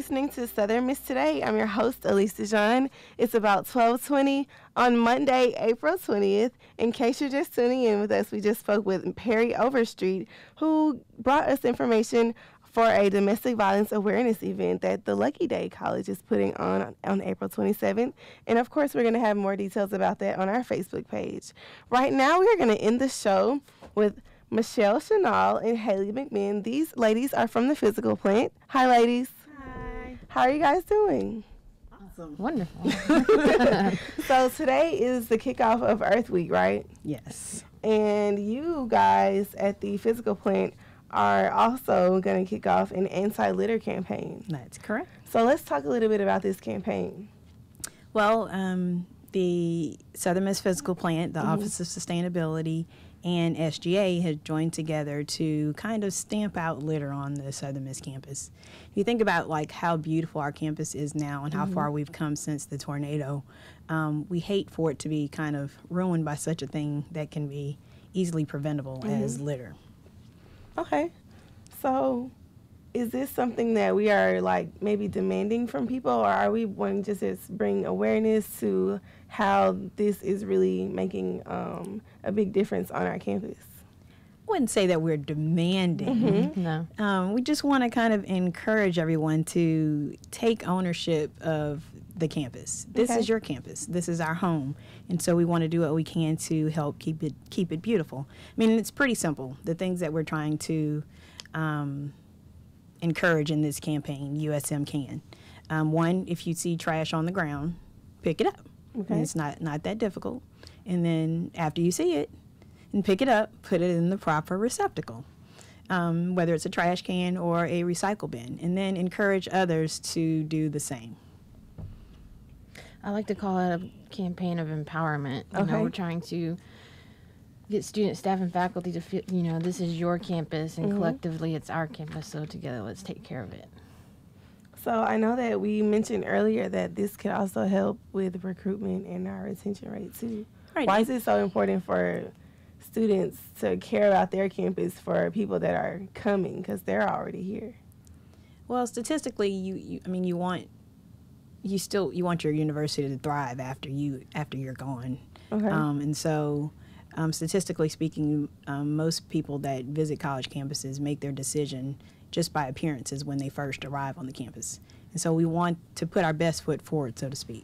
listening to Southern Miss Today. I'm your host, Elise DeJean. It's about 12:20 on Monday, April 20th. In case you're just tuning in with us, we just spoke with Perry Overstreet, who brought us information for a domestic violence awareness event that the Lucky Day College is putting on April 27th. And, of course, we're going to have more details about that on our Facebook page. Right now, we are going to end the show with Michelle Shinall and Haley McMinn. These ladies are from the physical plant. Hi, ladies. Hi. How are you guys doing? Awesome. Wonderful. So today is the kickoff of Earth Week, right? Yes. And you guys at the physical plant are also going to kick off an anti-litter campaign. That's correct. So let's talk a little bit about this campaign. Well, the Southern Miss Physical Plant, the Office of Sustainability, and SGA has joined together to kind of stamp out litter on the Southern Miss campus. If you think about like how beautiful our campus is now and how far we've come since the tornado, we hate for it to be kind of ruined by such a thing that can be easily preventable as litter. Okay. So is this something that we are like maybe demanding from people, or are we wanting just to bring awareness to how this is really making a big difference on our campus? I wouldn't say that we're demanding. No. We just want to kind of encourage everyone to take ownership of the campus. This is your campus. This is our home. And so we want to do what we can to help keep it beautiful. I mean, it's pretty simple. The things that we're trying to encourage in this campaign, USM can. One, if you see trash on the ground, pick it up. Okay. And it's not that difficult. And then after you see it and pick it up, put it in the proper receptacle, whether it's a trash can or a recycle bin, and then encourage others to do the same. I like to call it a campaign of empowerment. You know, we're trying to get students, staff, and faculty to feel, you know, this is your campus, and collectively it's our campus, so together let's take care of it. So I know that we mentioned earlier that this could also help with recruitment and our retention rate too. Right. Why is it so important for students to care about their campus for people that are coming, because they're already here? Well, statistically, you want your university to thrive after you're gone. Okay. And so, statistically speaking, most people that visit college campuses make their decision just by appearances when they first arrive on the campus. And so we want to put our best foot forward, so to speak.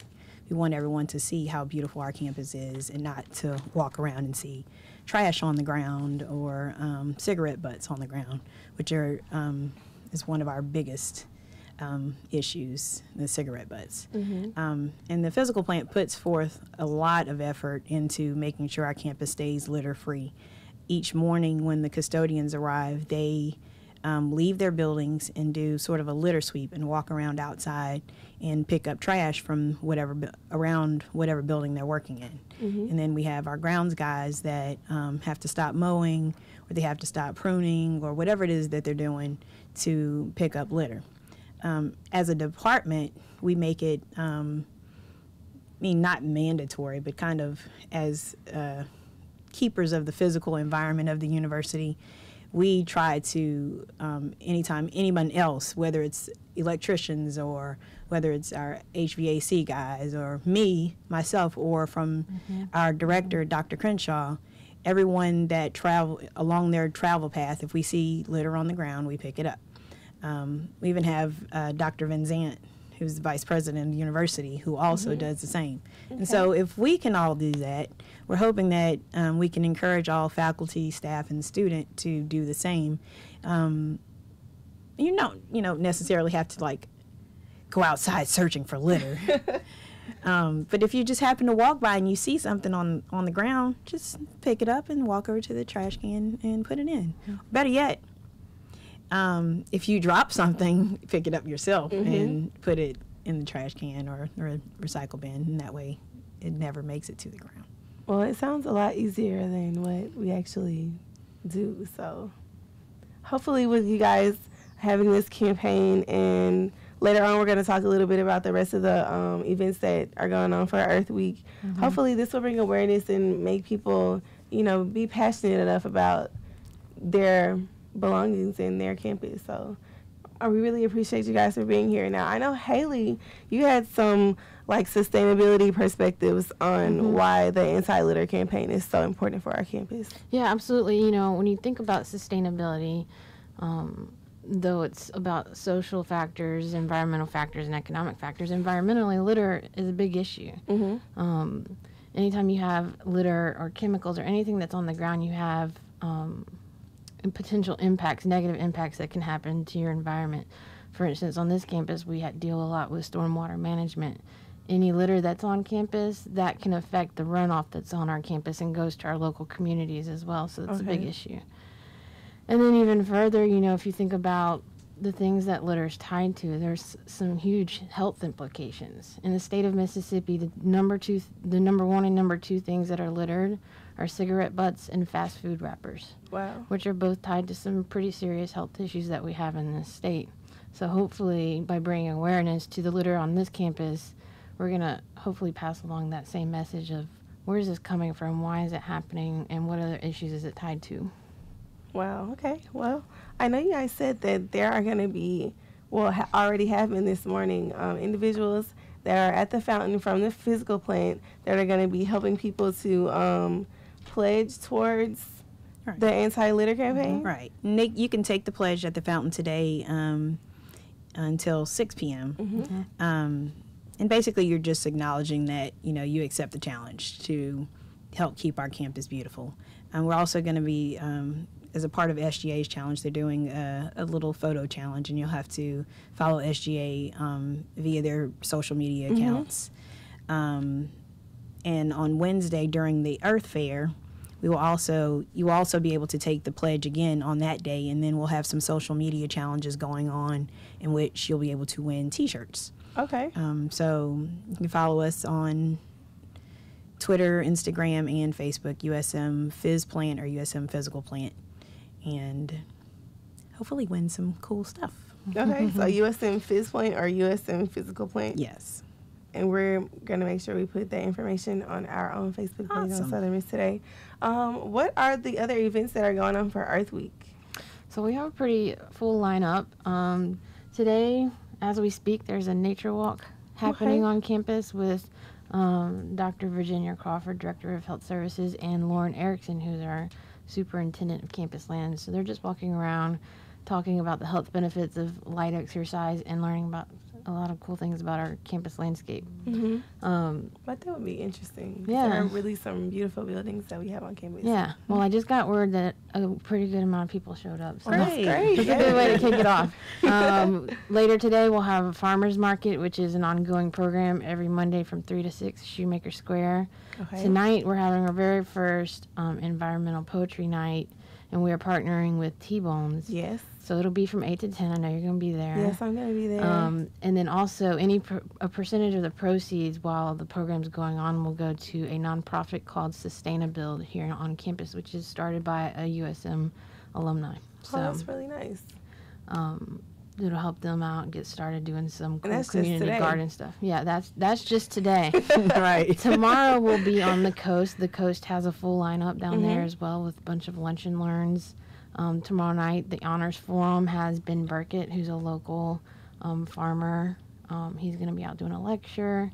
We want everyone to see how beautiful our campus is and not to walk around and see trash on the ground or cigarette butts on the ground, which is one of our biggest issues, the cigarette butts. And the physical plant puts forth a lot of effort into making sure our campus stays litter-free. Each morning when the custodians arrive, they leave their buildings and do sort of a litter sweep and walk around outside and pick up trash from around whatever building they're working in. And then we have our grounds guys that have to stop mowing, or they have to stop pruning, or whatever it is that they're doing to pick up litter. As a department, we make it, not mandatory, but kind of as keepers of the physical environment of the university. We try to, anytime anyone else, whether it's electricians or whether it's our HVAC guys or myself, or from our director, Dr. Crenshaw, everyone that travel along their travel path, if we see litter on the ground, we pick it up. We even have Dr. Van Zant, who's the vice president of the university, who also does the same. And so if we can all do that, we're hoping that we can encourage all faculty, staff, and student to do the same. You don't necessarily have to like go outside searching for litter. But if you just happen to walk by and you see something on the ground, just pick it up and walk over to the trash can and put it in. Better yet, if you drop something, pick it up yourself and put it in the trash can or recycle bin, and that way it never makes it to the ground. Well, it sounds a lot easier than what we actually do. So hopefully with you guys having this campaign, and later on we're going to talk a little bit about the rest of the events that are going on for Earth Week. Hopefully this will bring awareness and make people, be passionate enough about their belongings in their campus. So we really appreciate you guys for being here. Now, I know, Haley, you had some like sustainability perspectives on why the anti-litter campaign is so important for our campus. Yeah, absolutely. You know, when you think about sustainability, though it's about social factors, environmental factors, and economic factors, environmentally, litter is a big issue. Anytime you have litter or chemicals or anything that's on the ground, you have potential impacts, negative impacts that can happen to your environment. For instance, on this campus, we deal a lot with stormwater management. Any litter that's on campus, that can affect the runoff that's on our campus and goes to our local communities as well, so that's a big issue. And then even further, you know, if you think about the things that litter is tied to, there's some huge health implications. In the state of Mississippi, the number one and number two things that are littered are cigarette butts and fast food wrappers. Wow. Which are both tied to some pretty serious health issues that we have in this state. So hopefully, by bringing awareness to the litter on this campus, we're going to hopefully pass along that same message of where is this coming from, why is it happening, and what other issues is it tied to. Wow, okay. Well, I know you guys said that there are going to be, already have been this morning, individuals that are at the fountain from the physical plant that are going to be helping people to pledge towards the anti-litter campaign. Right. Nick, you can take the pledge at the fountain today until 6 p.m. And basically you're just acknowledging that, you know, you accept the challenge to help keep our campus beautiful. We're also going to be, as a part of SGA's challenge, they're doing a little photo challenge, and you'll have to follow SGA via their social media accounts. And on Wednesday during the Earth Fair, you will also be able to take the pledge again on that day, and then we'll have some social media challenges going on in which you'll be able to win T-shirts. Okay. So you can follow us on Twitter, Instagram, and Facebook, USM Phys Plant or USM Physical Plant, and hopefully win some cool stuff. Okay, so USM Phys Plant or USM Physical Plant? Yes. And we're going to make sure we put that information on our own Facebook page on Southern Miss Today. What are the other events that are going on for Earth Week? So we have a pretty full lineup. Today, as we speak, there's a nature walk happening on campus with Dr. Virginia Crawford, Director of Health Services, and Lauren Erickson, who's our Superintendent of Campus Lands. So they're just walking around talking about the health benefits of light exercise and learning about a lot of cool things about our campus landscape. But that would be interesting. Yeah. There are really some beautiful buildings that we have on campus. Yeah. Well, I just got word that a pretty good amount of people showed up. So That's great. It's a good way to kick it off. Later today, we'll have a farmer's market, which is an ongoing program every Monday from 3 to 6, Shoemaker Square. Okay. Tonight, we're having our very first environmental poetry night, and we are partnering with T-Bones. Yes. So it'll be from 8 to 10. I know you're going to be there. Yes, I'm going to be there. And then also, a percentage of the proceeds while the program's going on will go to a nonprofit called Sustainabuild here on campus, which is started by a USM alumni. So that's really nice. It'll help them out and get started doing some cool that's community garden stuff. Yeah, that's just today. Right. Tomorrow we'll be on the coast. The coast has a full lineup down there as well with a bunch of lunch and learns. Tomorrow night, the Honors Forum has Ben Burkett, who's a local farmer. He's going to be out doing a lecture.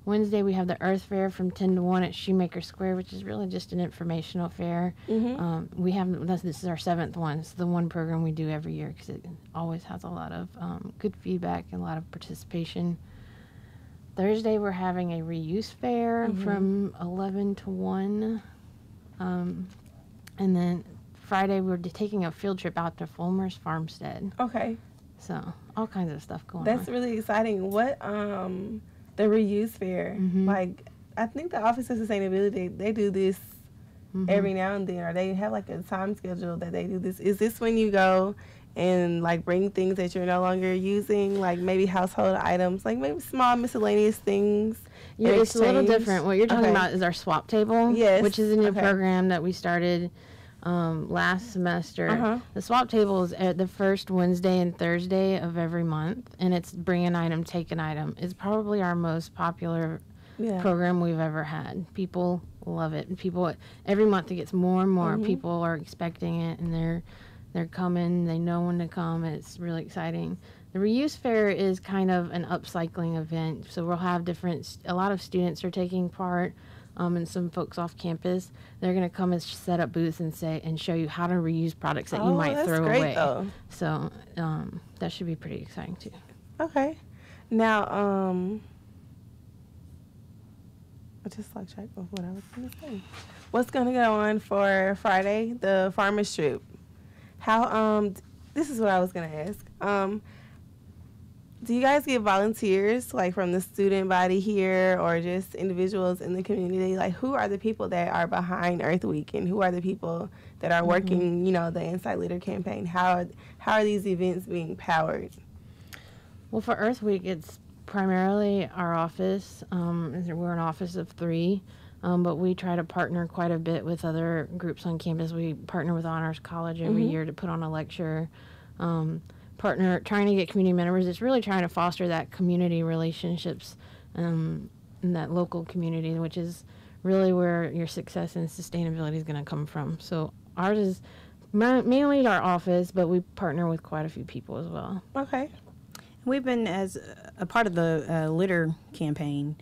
Wednesday, we have the Earth Fair from 10 to 1 at Shoemaker Square, which is really just an informational fair. This is our 7th one. It's the one program we do every year because it always has a lot of good feedback and a lot of participation. Thursday, we're having a reuse fair from 11 to 1. And then Friday, we're taking a field trip out to Fulmer's Farmstead. Okay. So all kinds of stuff going on. That's really exciting. What, the reuse fair, like, I think the Office of Sustainability, they do this every now and then, or they have like a time schedule that they do this. Is this when you go and like bring things that you're no longer using, like maybe household items, like maybe small miscellaneous things? Yeah, it's a little different. What you're talking about is our swap table, which is a new program that we started last semester. The swap table is at the first Wednesday and Thursday of every month, and it's bring an item, take an item. It's probably our most popular program we've ever had. People love it. And people, every month it gets more and more. People are expecting it, and They're coming. They know when to come. It's really exciting. The reuse fair is kind of an upcycling event. So we'll have a lot of students are taking part, and some folks off campus. They're going to come and set up booths and show you how to reuse products that you might throw away. Though. So that should be pretty exciting too. Okay. Now, I just lost track of what I was going to say. What's going to go on for Friday, the farmer's trip? How, this is what I was going to ask. Do you guys get volunteers, like from the student body here or just individuals in the community? Like, who are the people that are behind Earth Week, and who are the people that are working, you know, the Inside Leader campaign? How are these events being powered? Well, for Earth Week, it's primarily our office. We're an office of 3, but we try to partner quite a bit with other groups on campus. We partner with Honors College every year to put on a lecture. Trying to get community members. It's really trying to foster that community relationships in that local community, which is really where your success and sustainability is going to come from. So ours is mainly our office, but we partner with quite a few people as well. Okay. We've been, as a part of the litter campaign,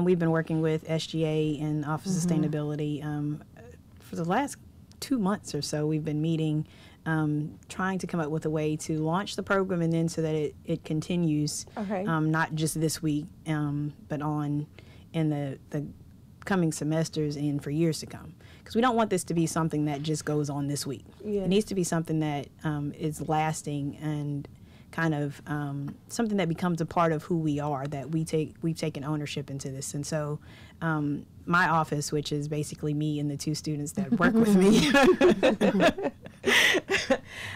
we've been working with SGA and Office of Sustainability for the last 2 months or so. We've been meeting, trying to come up with a way to launch the program, and then so that it continues, not just this week, but on in the coming semesters and for years to come. Because we don't want this to be something that just goes on this week. It needs to be something that is lasting and kind of something that becomes a part of who we are, that we've taken ownership into this. And so my office, which is basically me and the 2 students that work with me,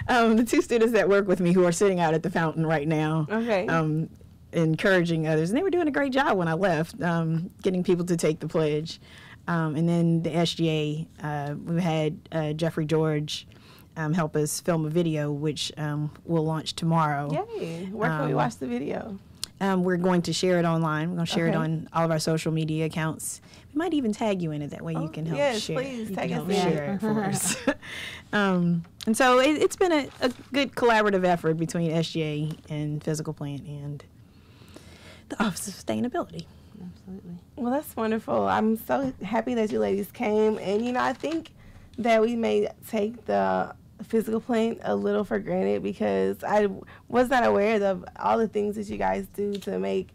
the 2 students that work with me who are sitting out at the fountain right now, encouraging others. And they were doing a great job when I left, getting people to take the pledge. And then the SGA, we had Jeffrey George help us film a video, which we'll launch tomorrow. Yay! Where can we watch the video? We're going to share it online. We're going to share it on all of our social media accounts. We might even tag you in it. That way you can help share. Yes, please you tag us in. Share it for us. And so it's been a good collaborative effort between SGA and Physical Plant and the Office of Sustainability. Absolutely. Well, that's wonderful. I'm so happy that you ladies came. And, you know, I think that we may take the Physical Plant a little for granted, because I was not aware of all the things that you guys do to make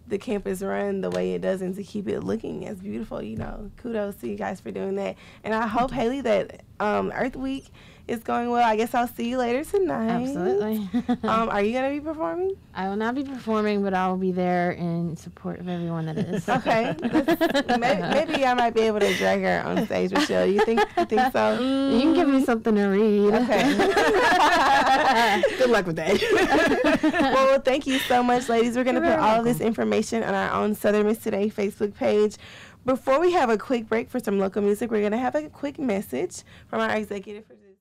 the campus run the way it does and to keep it looking as beautiful. You know, kudos to you guys for doing that. And I hope, Haley, that Earth Week is going well. I guess I'll see you later tonight. Absolutely. Are you going to be performing? I will not be performing, but I will be there in support of everyone that is. Okay. Maybe I might be able to drag her on stage with you. You think so? You can give me something to read. Okay. Good luck with that. Well, thank you so much, ladies. We're going to put all of this information on our own Southern Miss Today Facebook page. Before we have a quick break for some local music, we're going to have a quick message from our executive producer.